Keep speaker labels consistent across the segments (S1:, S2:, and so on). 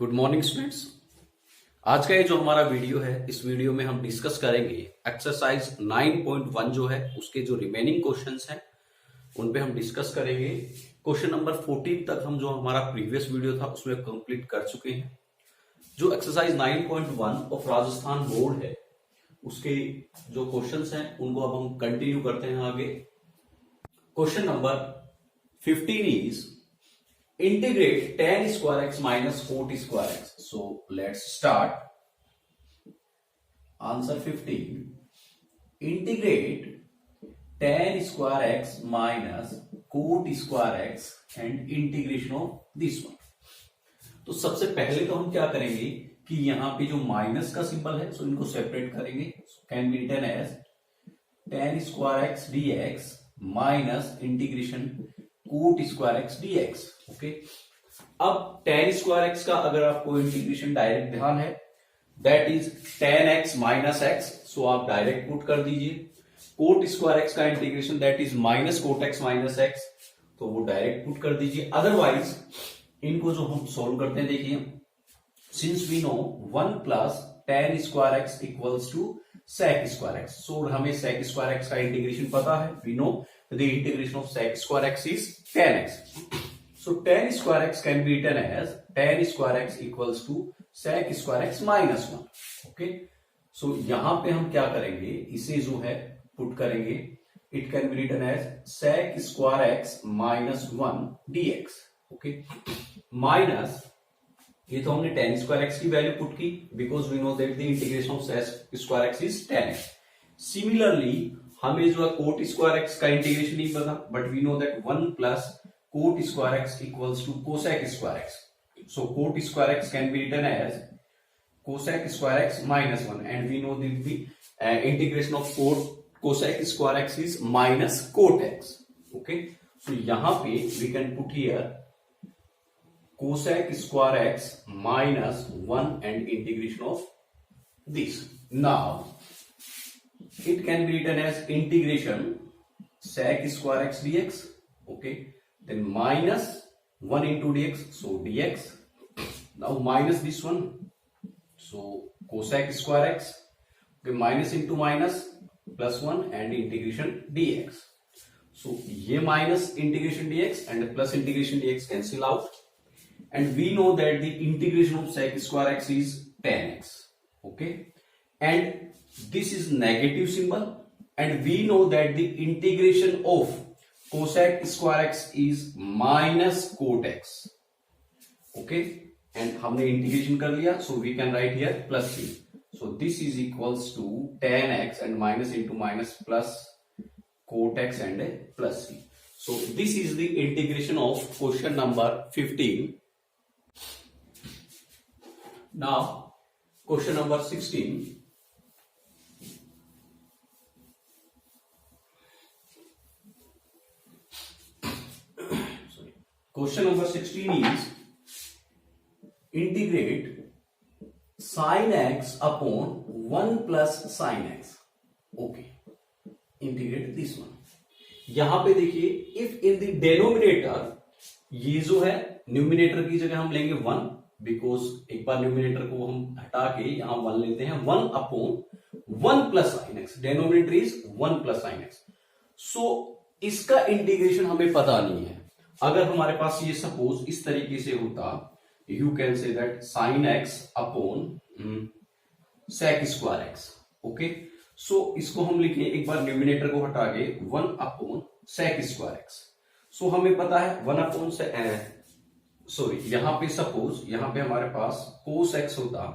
S1: Good morning students. आज का ये जो हमारा वीडियो है, इस वीडियो में हम डिस्कस करेंगे एक्सरसाइज 9.1 जो है उसके जो रिमेनिंग क्वेश्चंस हैं उन पे हम डिस्कस करेंगे। क्वेश्चन नंबर 14 तक हम जो हमारा प्रीवियस वीडियो था उसमें कंप्लीट कर चुके हैं। जो एक्सरसाइज 9.1 ऑफ राजस्थान बोर्ड है उसके जो क्वेश्चंस हैं उनको अब हम कंटिन्यू करते हैं आगे। Question number 15 is integrate tan square x minus 4t square x. So let's start. Answer 15. Integrate tan square x minus cot square x and integration of this one. तो सबसे पहले तो हम क्या करेंगे कि यहां पे जो माइनस का सिंबल है सो इनको सेपरेट करेंगे। Can be written as tan square x dx minus integration cot square x dx. Okay, अब tan स्क्वायर एक्स का अगर आपको इंटीग्रेशन डायरेक्ट ध्यान है that is tan x minus x, so आप डायरेक्ट पुट कर दीजिए। कोट स्क्वायर एक्स का integration that is minus cot x minus x, तो वो डायरेक्ट पुट कर दीजिए। अदरवाइज इनको जो हम सोल्व करते हैं, देखिए since we know 1 plus tan square x equals to sec square x, so हमें sec स्क्वायर एक्स का इंटीग्रेशन पता है। We know the integration of sec square x is tan x. So tan square x can be written as tan square x equals to sec square x minus 1. Okay. So यहां पे हम क्या करेंगे, इसे जो है पुट करेंगे। It can be written as sec square x minus 1 dx. Okay. Minus ये तो हमने tan square x की वैल्यू पुट की because we know that the integration of sec square x is tan x. Similarly हमें जो है cot square x का integration नहीं पता, but we know that 1 plus cot square x equals to cosec square x. So cot square x can be written as cosec square x minus 1 and we know that the integration of cosec square x is minus cot x. Okay, so यहां पे we can put here cosec square x minus 1 and integration of this. Now it can be written as integration sec square x dx. Okay, then minus 1 into dx, so dx. Now minus this one, so cosec square x. Okay, minus into minus plus 1 and integration dx. So ये minus integration dx and plus integration dx cancel out, and we know that the integration of sec square x is tan x. Okay, and this is negative symbol, and we know that the integration of cosec square x is minus cot x. Okay, and हमने integration कर लिया, so we can write here plus c. So this is equals to tan x and minus into minus plus cot x and plus c. So this is the integration of question number 15. Now question number 16. Question number 16 is integrate sin x upon 1 plus sin x. Okay, integrate this one. यहां पे देखिए if in the denominator, ये जो है numerator की जगह हम लेंगे 1, बिकॉज एक बार न्यूमिनेटर को हम हटा के यहां 1 लेते हैं। 1 upon 1 plus sin x, denominator is 1 plus sin x. सो इसका इंटीग्रेशन हमें पता नहीं है। अगर हमारे पास ये सपोज इस तरीके से होता, you can say that sine x upon sec square x. Okay, so इसको हम लिखें एक बार न्यूमिनेटर को हटा के 1 upon sec square x. So हमें पता है 1 अपॉन सॉरी यहां पे सपोज यहां पे हमारे पास कोस एक्स होता,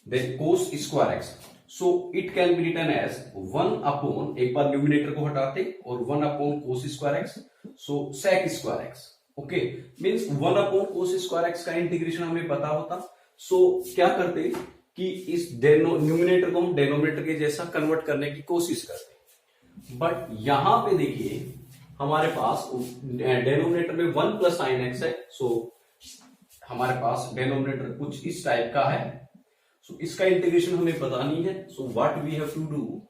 S1: then cos square x, so it can be written as 1 upon, एक बार न्यूमिनेटर को हटाते और 1 upon cos square x, so sec square x. Okay, means 1 upon cos square x का इंटीग्रेशन हमें पता होता। सो क्या करते कि इस न्यूमिनेटर को हम डेनोमिनेटर के जैसा कन्वर्ट करने की कोशिश करते, बट यहां पे देखिए हमारे पास डेनोमिनेटर में 1 प्लस साइन एक्स है, सो हमारे पास डेनोमिनेटर कुछ इस टाइप का है। सो इसका इंटीग्रेशन हमें पता नहीं है। So what we have to do,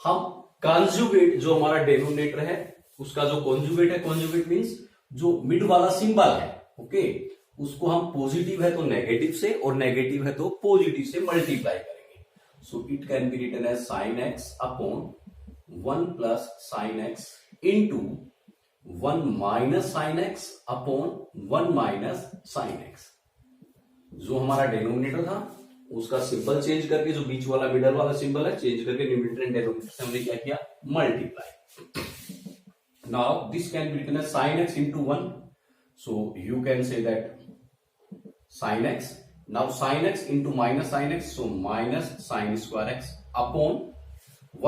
S1: हम कॉन्जुगेट जो हमारा डेनोमिनेटर है उसका जो कॉन्जुगेट है, कॉन्जुगेट मींस जो मिड वाला सिंबल है, ओके, उसको हम पॉजिटिव है तो नेगेटिव से और नेगेटिव है तो पॉजिटिव से मल्टीप्लाई करेंगे. So it can be written as sine x upon 1 plus sine x into 1 minus sine x upon 1 minus sine x. जो हमारा डिनोमिनेटर था उसका सिंबल चेंज करके, जो बीच वाला मिडल वाला सिंबल है चेंज करके न्यूमरेटर एंड डिनोमिनेटर से हमने क्या किया, multiply. Now this can be written as sine x into 1. So you can say that sin x. Now sin x into minus sin x, so minus sin square x upon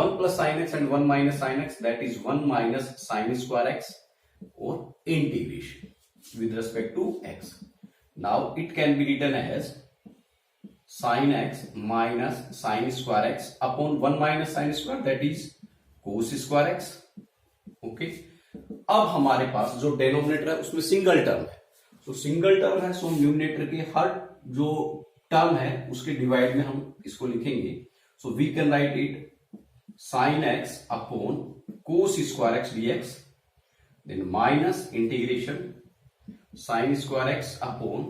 S1: 1 plus sin x and 1 minus sin x, that is 1 minus sin square x, or integration with respect to x. Now it can be written as sin x minus sin square x upon 1 minus sin square, that is cos square x. Okay. अब हमारे पास जो denominator है उसमें single term है. तो single term है, so numerator के हर जो टर्म है उसके डिवाइड में हम इसको लिखेंगे. So we can write it sine x upon cos square x dx, then minus integration sine square x upon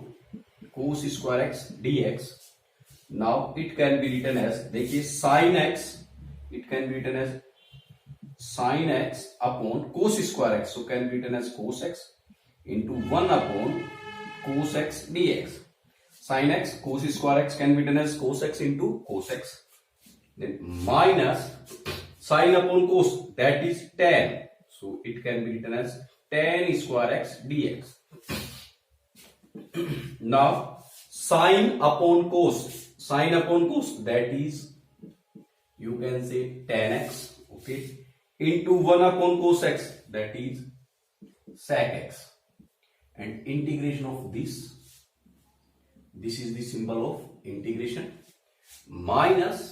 S1: cos square x dx. Now it can be written as, देखिए sine x it can be written as sin x upon cos square x, so can be written as cos x into 1 upon cos x dx. Sin x cos square x can be written as cos x into cos x, then minus sin upon cos, that is tan, so it can be written as tan square x dx. Now sin upon cos, that is you can say tan x, okay, into 1 upon cos x, that is sec x, and integration of this is the symbol of integration, minus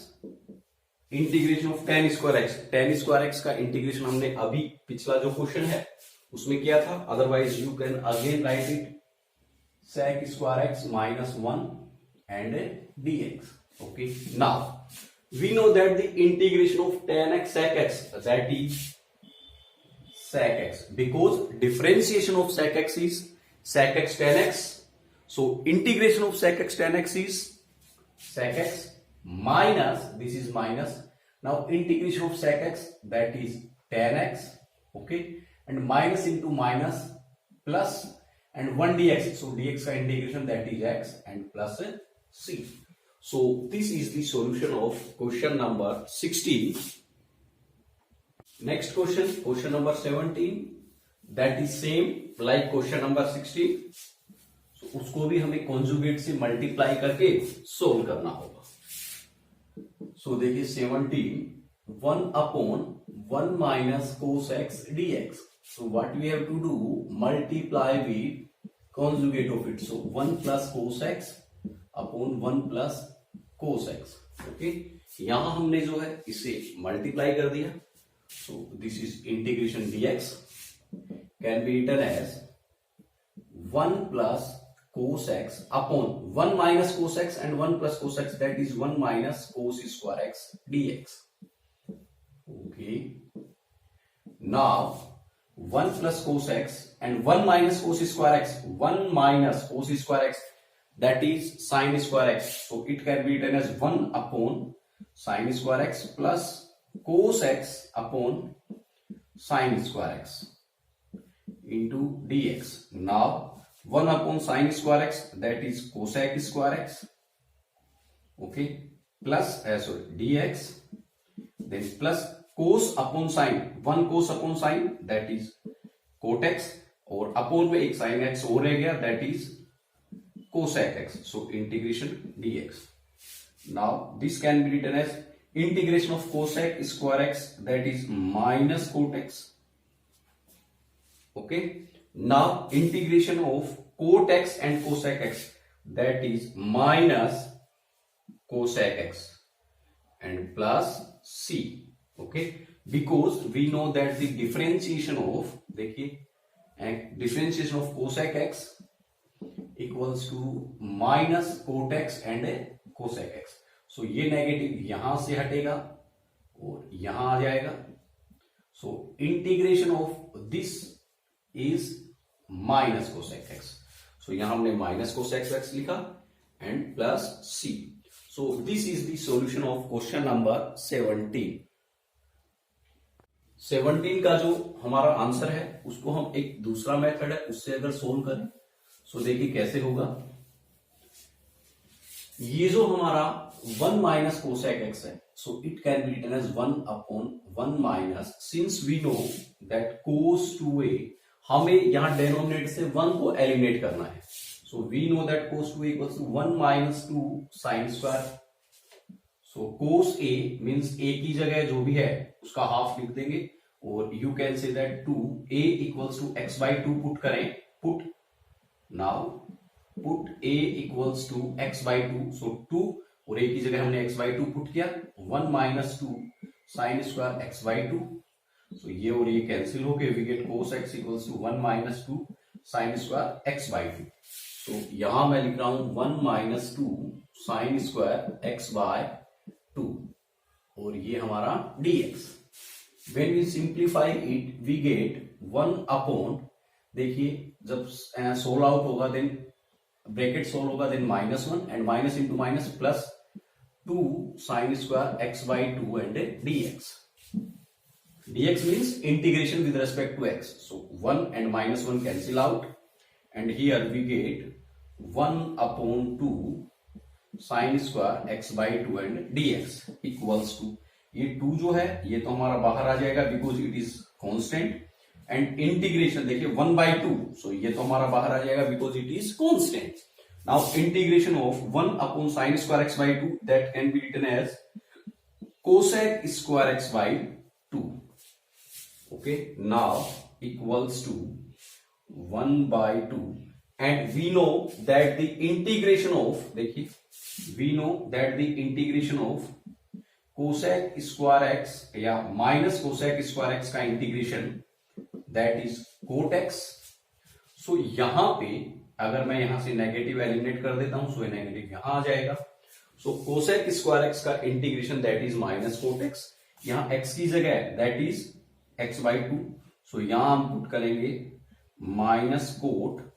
S1: integration of tan square x. tan square x का integration हमने अभी पिछला जो question है उसमें किया था. Otherwise you can again right it sec square x minus 1 and dx. Okay, now we know that the integration of tan x sec x, that is sec x, because differentiation of sec x is sec x tan x, so integration of sec x tan x is sec x minus, this is minus, now integration of sec x, that is tan x, okay, and minus into minus plus and 1 dx, so dx का integration, that is x, and plus c. So this is the solution of question number 16. Next question number 17, that is same like question number 16. So उसको भी हमें conjugate से multiply करके solve करना होगा. So देखिए 17, 1 upon 1 minus cos x dx. So what we have to do, multiply with conjugate of it. So 1 plus cos x upon 1 plus cos x. Okay, यहां हमने जो है इसे मल्टीप्लाई कर दिया. So this is integration dx can be written as 1 plus cos x upon 1 minus cos x and 1 plus cos x, that is 1 minus cos square x dx. Okay, now 1 plus cos x and 1 minus cos square x, 1 minus cos square x, that is sin square x, so it can be written as 1 upon sin square x plus cos x upon sin square x into dx. Now 1 upon sin square x, that is cosec square x, okay, plus dx, then plus cos upon sin, 1 cos upon sin, that is cot x, और upon में एक sin x और रह गया, that is cosec x, so integration dx. Now this can be written as integration of cosec square x, that is minus cot x. Okay, now integration of cot x and cosec x, that is minus cosec x and plus c. Okay, because we know that the differentiation of, देखिए differentiation of cosec x equals to minus cot x and cosec x. So ये negative यहां से हटेगा और यहां आ जाएगा. So integration of this is minus cosec x. So यहां हमने माइनस कोस एक्स एक्स लिखा and plus c. So this is the solution of question number 17. 17 का जो हमारा आंसर है उसको हम एक दूसरा मेथड है उससे अगर सोल्व करें, सो देखिए कैसे होगा. ये जो हमारा 1 माइनस कोसेक एक्स है, so it can be written as 1 upon 1 minus, since we know that cos 2a, हमें यहां डेनोमिनेटर से 1 को एलिमिनेट करना है. So we know that cos 2a equals to 1 minus 2 sine square. So cos a means a की जगह जो भी है उसका हाफ लिख देंगे और you can say that 2a equals to x by 2 put करें. Put now put a equals to x by 2. So 2 और a की जगह हमने x बाई 2 पुट किया. 1 minus 2 sine square x by 2. So ये और ये कैंसिल होके we get cos x equals to 1 minus 2 sine square x by 2. तो यहां मैं लिख रहा हूं 1 minus 2 sine square x by 2 और ये हमारा dx. When we simplify it, we get 1 upon, देखिए जब सोल्व आउट होगा देन ब्रैकेट सोल्व होगा then -1 and minus into minus plus 2 sine square x by 2 and dx. dx means integration with respect to x. So 1 and -1 cancel out and here we get 1 upon 2 sine square x by 2 and dx equals to, ये 2 जो है ये तो हमारा बाहर आ जाएगा because it is constant and integration देखिए 1 बाई 2. सो ये तो हमारा बाहर आ जाएगा because it is constant. Now integration of 1 upon sine square x by 2 that can be written as cosec square x by 2. Okay, now equals to 1 by 2 and we know that the integration of, देखिए we know that the integration of cosec square x या minus cosec square x का integration that is cot x. So यहां पे अगर मैं यहां से negative eliminate कर देता हूं सो नेगेटिव यहां आ जाएगा. सो कोसेक स्क्वायर एक्स का integration that is minus cot x. यहां एक्स की जगह दैट इज एक्स बाई 2. सो यहां हम पुट करेंगे minus cot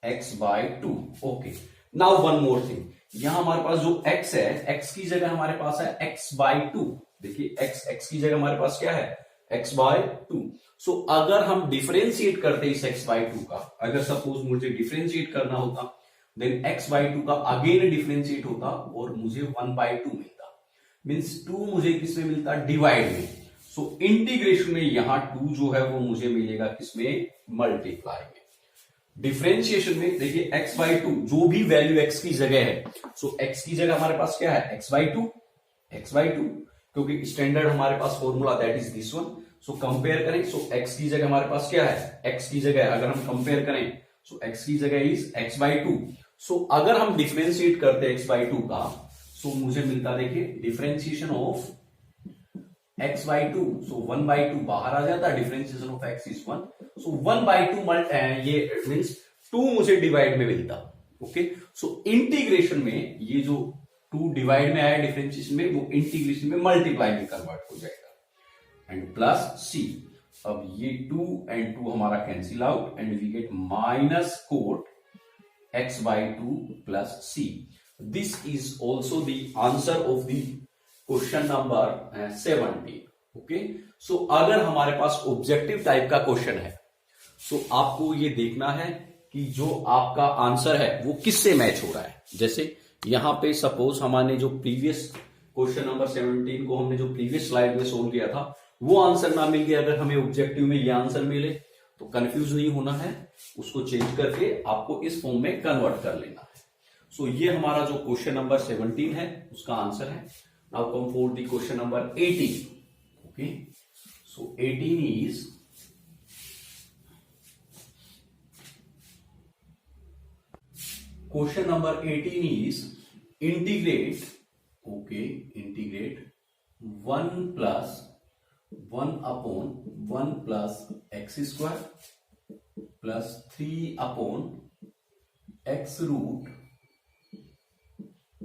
S1: x by 2. Okay, now one more thing, यहां हमारे पास जो x है x की जगह हमारे पास है x बाई 2. देखिए x की जगह हमारे पास क्या है x बाई 2. सो अगर हम डिफरेंशिएट करते इस x बाई 2 का, अगर सपोज मुझे डिफरेंशिएट करना होता देन x बाई 2 का अगेन डिफरेंशिएट होता और मुझे 1 बाई 2 मिलता. मींस 2 मुझे किसमें मिलता, डिवाइड में. सो इंटीग्रेशन में यहां 2 जो है वो मुझे मिलेगा किसमें, मल्टीप्लाई में. डिफरेंशिएशन में देखिए x बाई 2 जो भी वैल्यू x की जगह है, सो x की जगह हमारे पास क्या है x बाई 2, क्योंकि स्टैंडर्ड हमारे पास formula that is this one. So compare करें, सो x की जगह हमारे पास क्या है, x की जगह अगर हम कंपेयर करें सो x की जगह इज x बाई 2. सो अगर हम डिफरेंशिएट करते x बाई 2 का, सो मुझे मिलता देखिए differentiation of x by 2. So 1 by 2 बाहर आ जाता, differentiation of x is 1. So 1 by 2 ये मीन्स 2 मुझे डिवाइड में मिलता. ओके, सो इंटीग्रेशन में ये जो 2 डिवाइड में आया डिफरेंशिएशन में, वो इंटीग्रेशन में मल्टीप्लाई में कन्वर्ट हो जाएगा एंड प्लस सी. अब ये 2 एंड 2 हमारा cancel out and we get minus cot x by 2 plus c. This is also the answer of the question number 17. Okay, so अगर हमारे पास ऑब्जेक्टिव टाइप का क्वेश्चन है, सो आपको ये देखना है कि जो आपका आंसर है वो किससे मैच हो रहा है. जैसे यहां पे सपोज हमने जो प्रीवियस क्वेश्चन नंबर 17 को हमने जो प्रीवियस स्लाइड में सोल्व किया था वो आंसर ना मिल गया, अगर हमें ऑब्जेक्टिव में ये आंसर मिले तो कंफ्यूज नहीं होना है, उसको चेंज करके आपको इस फॉर्म में कन्वर्ट कर लेना है. सो ये हमारा जो क्वेश्चन नंबर 17 है उसका आंसर है. Now come for the question number 18. Okay, so 18 is question number 18 is integrate. Okay, integrate 1 plus 1 upon 1 plus x square plus 3 upon x root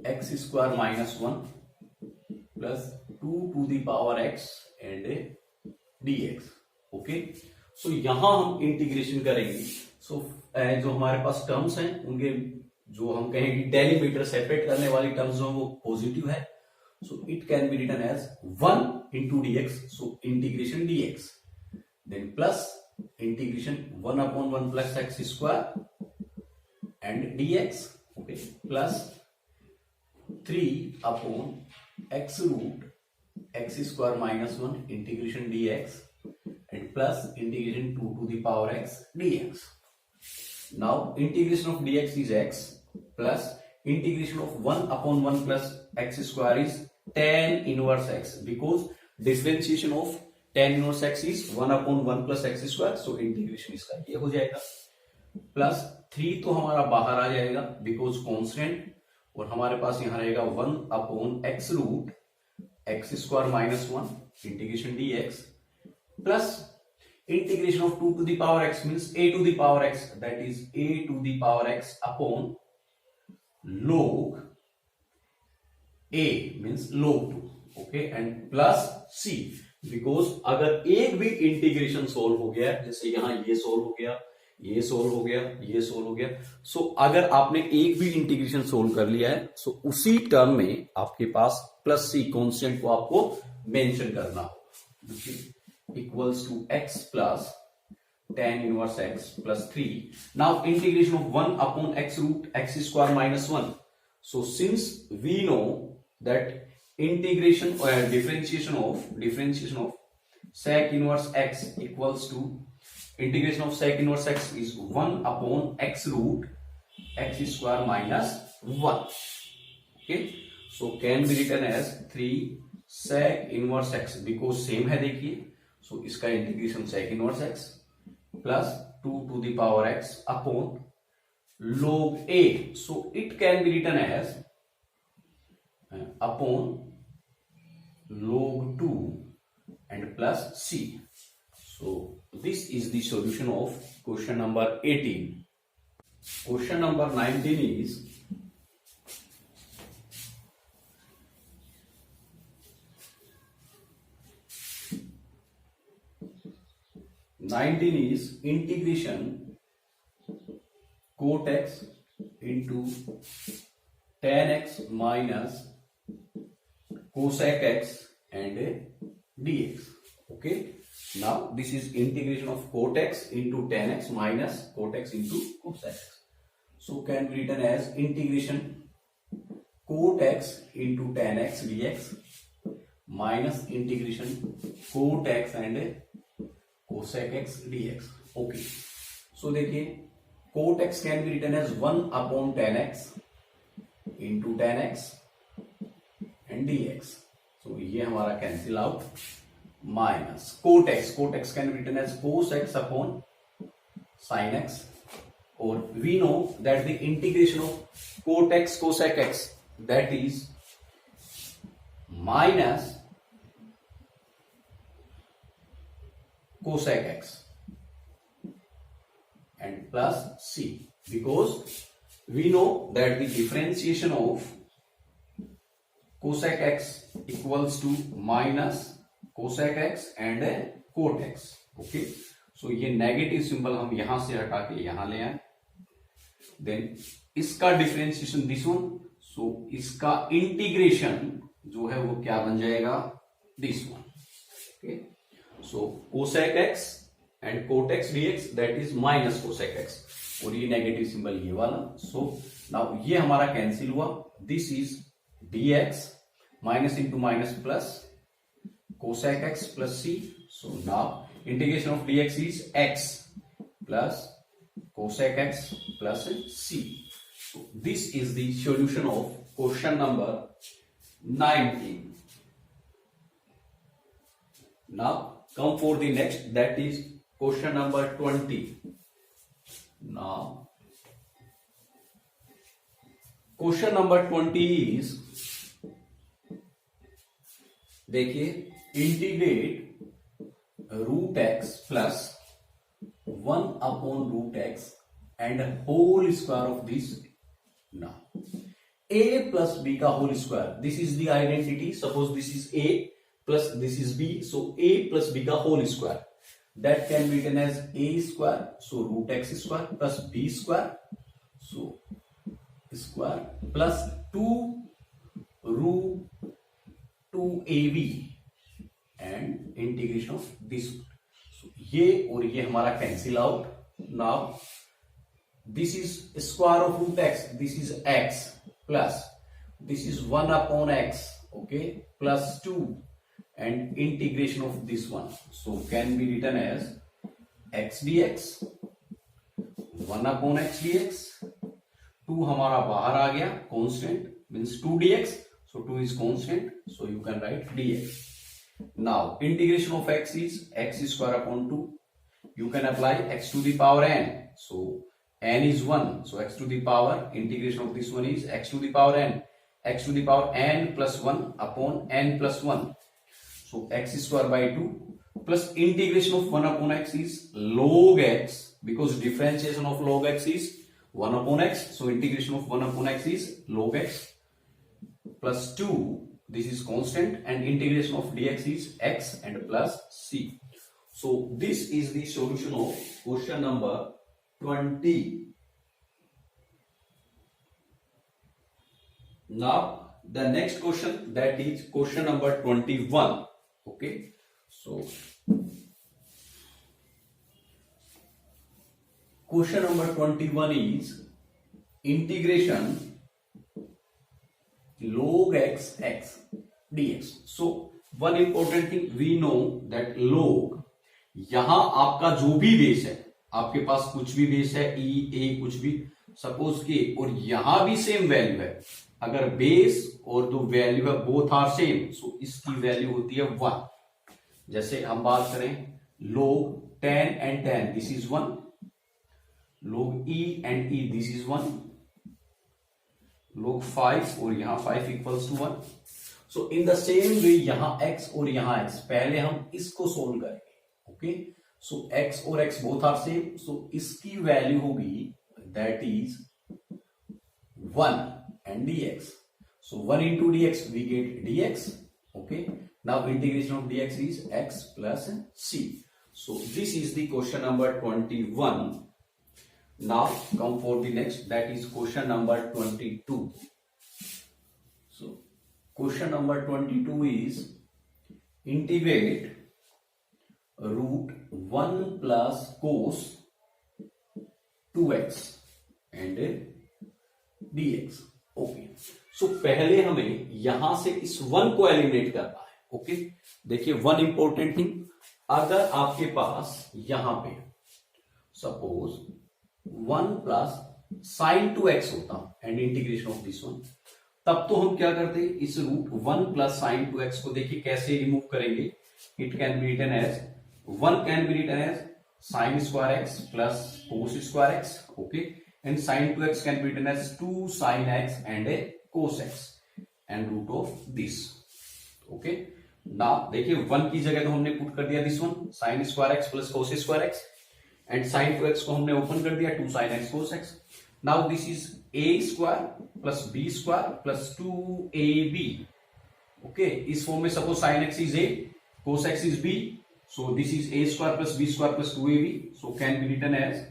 S1: x square minus 1 plus 2 to the power x and dx. Okay, so यहां हम integration करेंगे. सो जो हमारे पास terms हैं उनके जो हम कहेंगे डेलीमीटर सेपरेट करने वाली टर्म्स जो वो पॉजिटिव है, so it can be written as 1 into dx, so integration dx, then plus integration 1/1 plus x square and dx, okay, plus 3 upon x root x square minus 1 integration dx and plus integration 2 to the power x dx. Now integration of dx is x plus integration of 1/1 plus x square is tan inverse x, because differentiation of tan inverse x is 1/1 plus x square, so integration इसका ये हो जाएगा, plus 3 तो हमारा बाहर आ जाएगा because constant, और हमारे पास यहां रहेगा 1/x root x square minus 1 integration dx plus integration of 2 to the power x means a to the power x, that is a to the power x upon log a means log 2, okay, and plus c, because अगर एक भी integration solve हो गया, जैसे यहां ये solve हो गया, ये सोल्व हो गया, ये सोल्व हो गया, सो अगर आपने एक भी इंटीग्रेशन सोल्व कर लिया है, सो उसी टर्म में आपके पास प्लस सी कॉन्स्टेंट को आपको मेंशन करना होगा, equals to x plus tan inverse x plus 3. Now integration of 1 upon x root x square minus 1. So since we know that integration or differentiation of sec inverse x equals to integration of sec inverse x is 1 upon x root x square minus 1. Okay, so can be written as 3 sec inverse x, because same है देखिए, सो इसका integration sec inverse x plus 2 to the power x upon log a, so it can be written as upon log 2 and plus c. So this is the solution of question number 18. Question number 19 is integration cot x into tan x minus cosec x and dx. Okay, now this is integration of cot x into tan x minus cot x into cosec x, so can be written as integration cot x into tan x dx minus integration cot x and cosec x dx. Okay, so देखिए cot x can be written as 1 upon tan x into tan x and dx, so ये हमारा cancel out, minus cot x can be written as cos x upon sin x, or we know that the integration of cot x cosec x, that is minus cosec x and plus c, because we know that the differentiation of cosec x equals to minus cosec x and cot x. Okay, so ये negative symbol हम यहां से हटा के यहां ले आए, then इसका डिफरेंशिएशन दिस वन, सो इसका इंटीग्रेशन जो है वो क्या बन जाएगा, this one. Okay, so cosec x and cot x dx, that is minus cosec x, और ये नेगेटिव सिंबल ये वाला, so now ये हमारा कैंसिल हुआ, this is dx minus into minus plus cosec x plus c, so now integration of dx is x plus cosec x plus c. So this is the solution of question number 19. Now come for the next, that is question number 20. Now question number 20 is, देखिए integrate root x plus 1 upon root x and whole square of this. Now a plus b का whole square, this is the identity, suppose this is a plus this is b, so a plus b का whole square. that can be written as a square, so root x square plus b square, so square plus 2 root 2ab and integration of this one. So ये और ये हमारा cancel out. Now this is square of root x, this is x plus this is 1 upon x, okay, plus 2 and integration of this one, so can be written as x dx, 1 upon x dx, 2 हमारा बाहर आ गया, constant means 2 dx, so 2 is constant, so you can write dx. Now integration of x is x square upon 2, you can apply x to the power n, so n is 1, so x to the power, integration of this one is x to the power n, x to the power n plus 1 upon n plus 1, so x square by 2 plus integration of 1 upon x is log x, because differentiation of log x is 1 upon x, so integration of 1 upon x is log x plus 2, this is constant, and integration of dx is x and plus c. So this is the solution of question number 20. Now the next question, that is question number 21. Okay, so question number 21 is integration log x dx. So one important thing we know that log, यहां आपका जो भी base है, आपके पास कुछ भी base है e a कुछ भी, सपोज के, और यहां भी सेम वैल्यू है, अगर बेस और जो वैल्यू है बोथ आर सेम, सो इसकी वैल्यू होती है 1. जैसे हम बात करें log 10 and 10, this is 1, log e and e, this is 1, log 5 और यहां 5 equals to 1. So in the same way यहां x और यहां x, पहले हम इसको सोल्व करेंगे. ओके, सो x और x बोथ आर सेम, सो इसकी वैल्यू होगी that is 1 and dx. So 1 into dx we get dx. Okay, now integration of dx is x plus c. So this is the question number 21. Now come for the next, that is question number 22. So question number 22 is integrate root 1 plus cos 2x and dx. Okay, so पहले हमें यहां से इस 1 को eliminate करना है. Okay, देखिए one important thing, अगर आपके पास यहां पे सपोज 1 प्लस साइन 2x होता and integration of this one, तब तो हम क्या करते, इस रूट 1 प्लस साइन 2x को देखिए कैसे रिमूव करेंगे. It can be written as 1 can be written as sine square x plus cos square x. Okay, and sin 2x can be written as 2 sin x and a cos x and root of this. Okay, now देखिए 1 की जगह तो हमने put कर दिया this one sin square x plus cos square x, and sin 2x को हमने open कर दिया 2 sin x cos x. now this is a square plus b square plus 2ab. Okay, इस फॉर्म में suppose sin x is a, cos x is b, so this is a square plus b square plus 2ab, so can be written as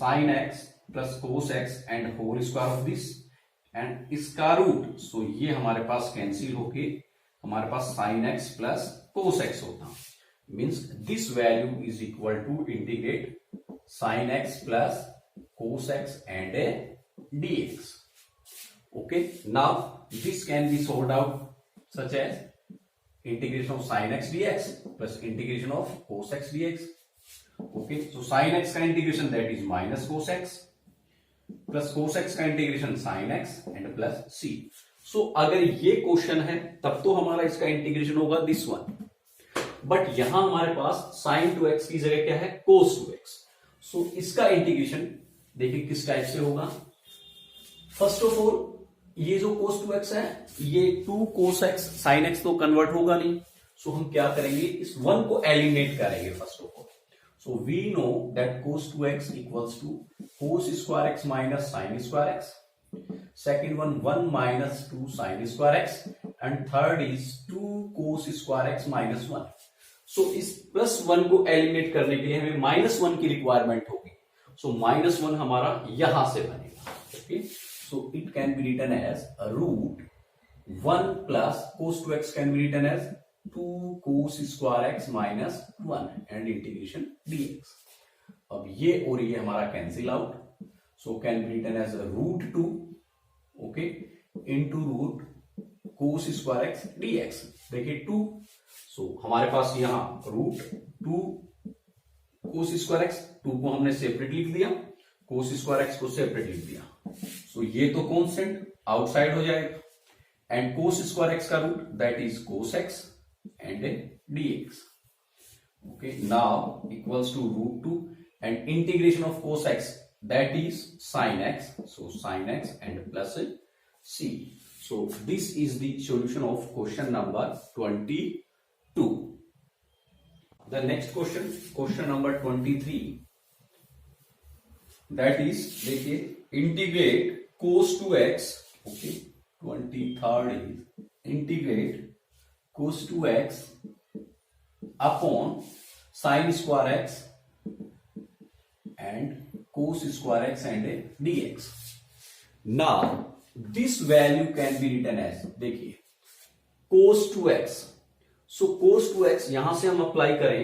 S1: sin x plus cos x and whole square of this and इसका रूट. So ये हमारे पास cancel होके हमारे पास sin x plus cos x होता, means this value is equal to integrate sin x plus cos x and dx. Okay, now this can be solved out such as integration of sin x dx plus integration of cos x dx. Okay, so sin x का integration that is minus cos x plus cos x का integration sin x and plus c. सो अगर ये question है तब तो हमारा इसका integration होगा दिस वन, बट यहां हमारे पास sin 2x की जगह क्या है cos 2x. सो इसका इंटीग्रेशन देखिए किस टाइप से होगा. फर्स्ट ऑफ ऑल ये जो cos 2x है, ये 2 cos x sin x तो कन्वर्ट होगा नहीं, सो हम क्या करेंगे, इस 1 को एलिमिनेट करेंगे first of all. So we know that cos 2x equals to cos square x minus sin square x. Second one 1 minus 2 sin square x, and third is 2 cos square x minus 1. सो इस +1 को eliminate करने के लिए हमें -1 की requirement होगी। सो -1 हमारा यहां से बनेगा। Okay, so it can be written as √1 plus cos 2x can be written as 2 cos square x minus 1 and integration dx। अब ये और ये हमारा cancel out, so can be written as √2 okay into root cos square x dx। देखिए 2, सो हमारे पास यहां √2 cos square x, 2 को हमने सेपरेट लिख दिया, cos स्क्वायर x को सेपरेट लिख दिया। सो ये तो कांस्टेंट आउटसाइड हो जाएगा एंड cos स्क्वायर x का root that is cos x and dx। Okay, now equals to √2 and integration of cos x that is sin x, so sin x and plus c. So this is the solution of question number 22. The next question, question number 23, that is देखिए integrate cos 2x, okay 23rd is integrate cos 2x upon sin square x and cos square x and dx. Now this value can be written as, देखिए cos 2x, so cos 2x यहां से हम apply करें,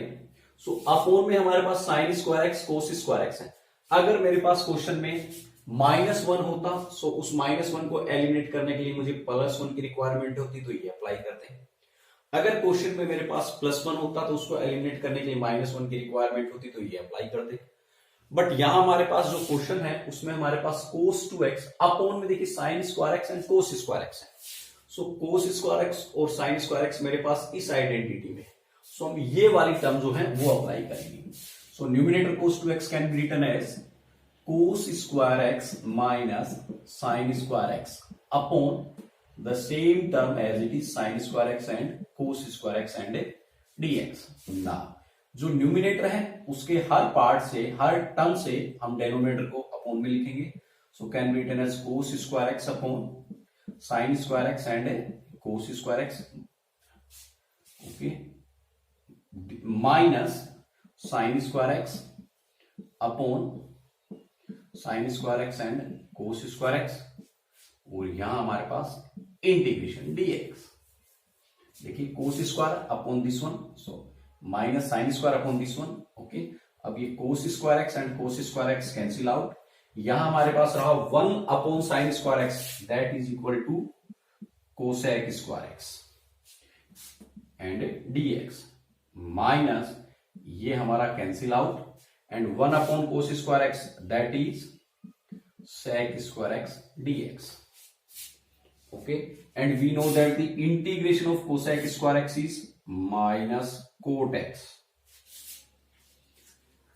S1: so upon में हमारे पास sin square x cos square x है। अगर मेरे पास क्वेश्चन में -1 होता, सो उस -1 को एलिमिनेट करने के लिए मुझे +1 की रिक्वायरमेंट होती, तो ये अप्लाई करते हैं। अगर क्वेश्चन में मेरे पास +1 होता तो उसको एलिमिनेट करने के लिए -1 की रिक्वायरमेंट होती, तो ये अप्लाई करते। बट यहां हमारे पास जो क्वेश्चन है उसमें हमारे पास cos 2x अपॉन में देखिए sin square x and cos square x है। सो cos स्क्वायर x और sin स्क्वायर x मेरे पास इस आइडेंटिटी में, सो हम ये वाली टर्म जो है वो अप्लाई करेंगे। So numerator cos 2x can be written as cos square x minus sin square x upon the same term as it is sin square x and cos square x and dx। ना जो numerator है उसके हर part से, हर term से हम denominator को upon में लिखेंगे। So can be written as cos square x upon sin square x and cos square x, okay minus sin square x upon sin square x and cos square x, और यहां हमारे पास integration dx। देखिए cos square upon this one, so minus sine square upon this one. Okay, अब ये cos square x and cos square x cancel out, यहां हमारे पास रहा 1 upon sine square x that is equal to cosec square x and dx minus ये हमारा cancel out and 1 upon cos square x that is sec square x dx। Okay, and we know that the integration of cosec square x is minus cot x.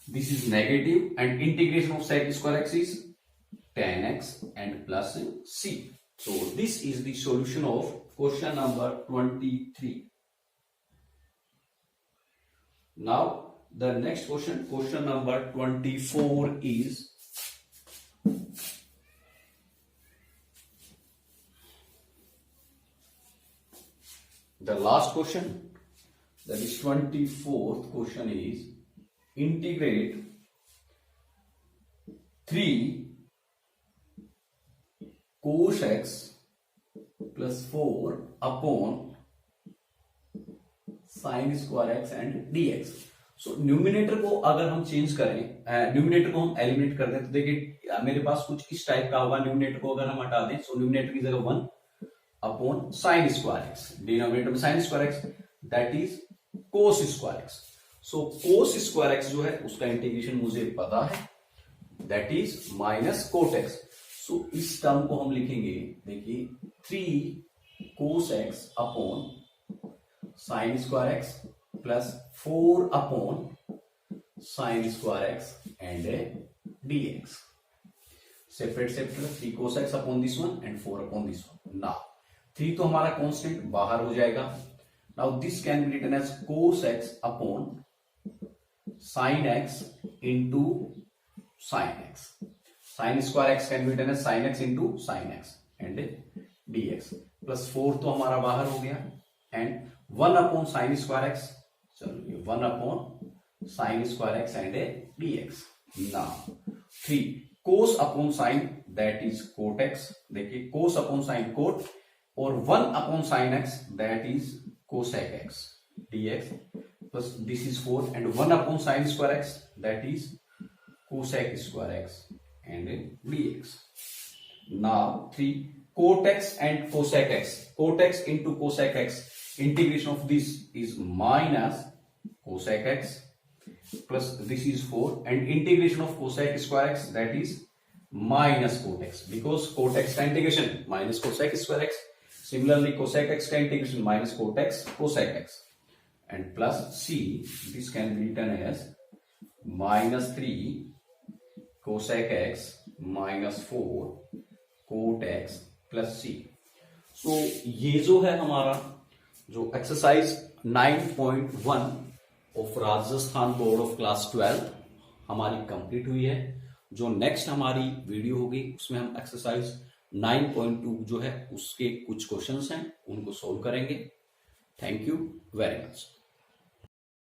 S1: This is negative and integration of sec square x is tan x and plus c. So this is the solution of question number 23. Now the next question, question number 24 is the last question. That is 24th question is integrate 3 cos x plus 4 upon sin square x and dx। So numerator को अगर हम change करें, numerator को हम eliminate कर दें, तो देखिए मेरे पास कुछ इस टाइप का होगा। न्यूमिनेटर को अगर हम हटा दें, सो न्यूमिनेटर की जगह 1 upon sin square x, denominator में sin square x that is cos square x। So cos square x जो है उसका इंटीग्रेशन मुझे पता है that is minus cot x। सो इस टर्म को हम लिखेंगे, देखिए 3 cos x upon sin square x plus 4 upon sin square x and dx। Separate separate 3 cos x upon this one and 4 upon this one. Now 3 तो हमारा constant बाहर हो जाएगा। Now this can be written as cos x upon sin x into sin x. Sin square x can be written as sin x into sin x and dx. Plus 4 तो हमारा बाहर हो गया and 1 upon sin square x, चलो ये 1 upon sine square x and a d x. Now 3 cos upon sine that is cot x. देखिए cos upon sine cot, और 1 upon sine x that is cosec x dx plus this is 4 and 1 upon sin square x that is cosec square x and dx. Now 3 cot x and cosec x. Cot x into cosec x, integration of this is minus cosec x plus this is 4 and integration of cosec square x that is minus cot x, because cot x का integration minus cosec square x, similarly cosec x का integration minus cot x cosec x, and plus c, this can be written as minus 3 cosec x minus 4 cot x plus c. So ये जो है हमारा जो exercise 9.1 of Rajasthan board of class 12 हमारी complete हुई है। जो नेक्स्ट हमारी वीडियो होगी उसमें हम एक्सरसाइज 9.2 जो है उसके कुछ क्वेश्चंस हैं उनको सॉल्व करेंगे। Thank you very much.